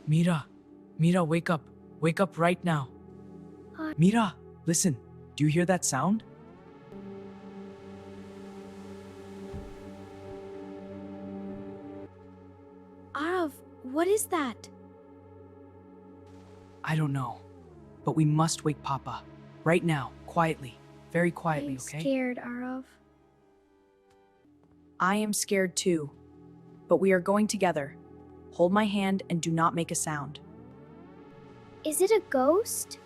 Mira, Mira, wake up. Wake up right now. Mira, listen. Do you hear that sound? Arav, what is that? I don't know. But we must wake Papa. Right now, quietly. Very quietly, I'm okay? scared, Arav. I am scared too. But we are going together. Hold my hand and do not make a sound. Is it a ghost?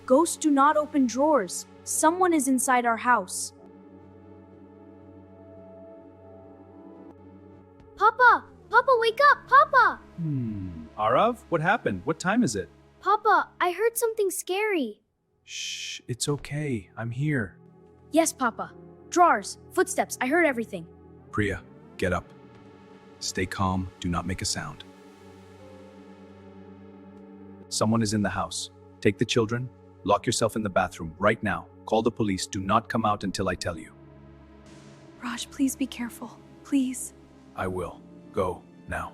Ghosts do not open drawers. Someone is inside our house. Papa! Papa, wake up! Papa! Arav, what happened? What time is it? Papa, I heard something scary. Shh, it's okay. I'm here. Yes, Papa. Drawers, footsteps, I heard everything. Priya, get up. Stay calm. Do not make a sound. Someone is in the house. Take the children. Lock yourself in the bathroom right now. Call the police. Do not come out until I tell you. Raj, please be careful. Please. I will. Go now.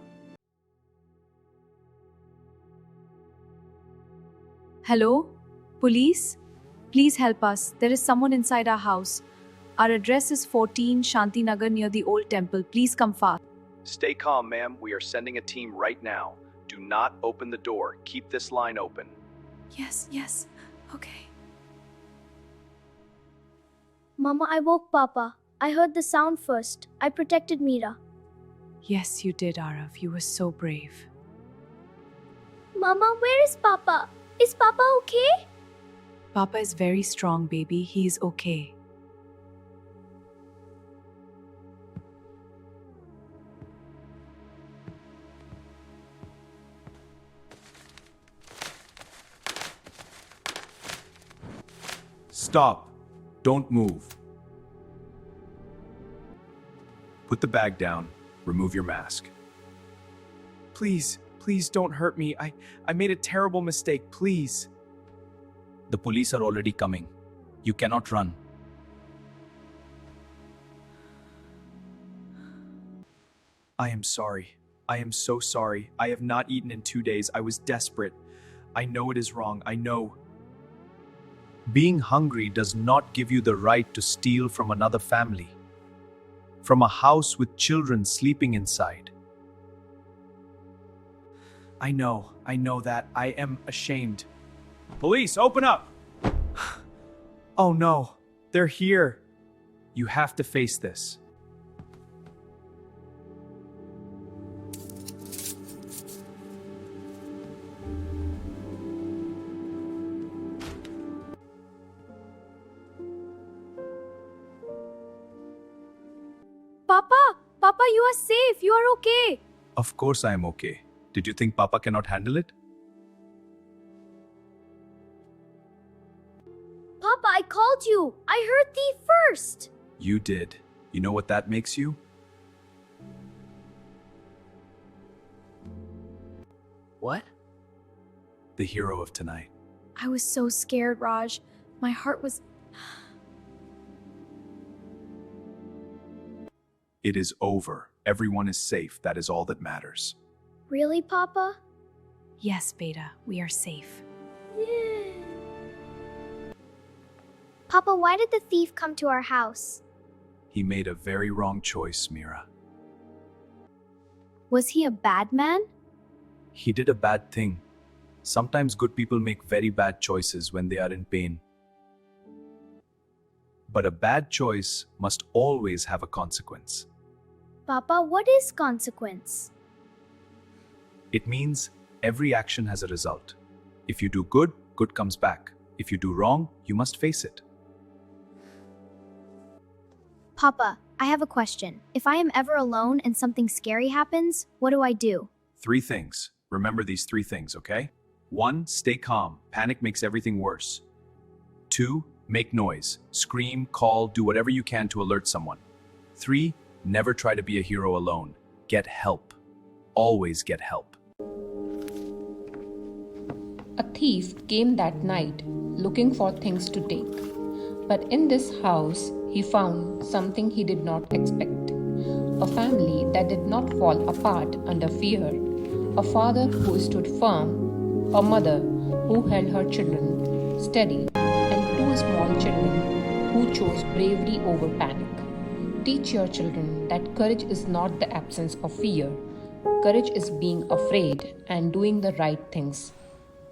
Hello? Police? Please help us. There is someone inside our house. Our address is 14 Shanti Nagar near the old temple. Please come fast. Stay calm, ma'am. We are sending a team right now. Do not open the door. Keep this line open. Yes. Okay. Mama, I woke Papa. I heard the sound first. I protected Mira. Yes, you did, Arav. You were so brave. Mama, where is Papa? Is Papa okay? Papa is very strong, baby. He is okay. Stop. Don't move. Put the bag down. Remove your mask. Please don't hurt me. I made a terrible mistake. Please. The police are already coming. You cannot run. I am sorry. I am so sorry. I have not eaten in 2 days. I was desperate. I know it is wrong. I know. Being hungry does not give you the right to steal from another family, from a house with children sleeping inside. I know that. I am ashamed. Police, open up! Oh no, they're here. You have to face this. Papa, you are safe. You are okay. Of course I am okay. Did you think Papa cannot handle it? Papa, I called you. I heard thee first. You did. You know what that makes you? What? The hero of tonight. I was so scared, Raj. My heart was... It is over. Everyone is safe. That is all that matters. Really, Papa? Yes, Beta, we are safe. Papa, why did the thief come to our house? He made a very wrong choice, Mira. Was he a bad man? He did a bad thing. Sometimes good people make very bad choices when they are in pain. But a bad choice must always have a consequence. Papa, what is consequence? It means every action has a result. If you do good, good comes back. If you do wrong, you must face it. Papa, I have a question. If I am ever alone and something scary happens, what do I do? 3 things. Remember these 3 things, okay? 1, stay calm. Panic makes everything worse. 2, make noise. Scream, call, do whatever you can to alert someone. 3, never try to be a hero alone. Get help. Always get help. A thief came that night looking for things to take. But in this house, he found something he did not expect. A family that did not fall apart under fear, a father who stood firm, a mother who held her children steady, and two small children who chose bravery over panic. Teach your children that courage is not the absence of fear. Courage is being afraid and doing the right things.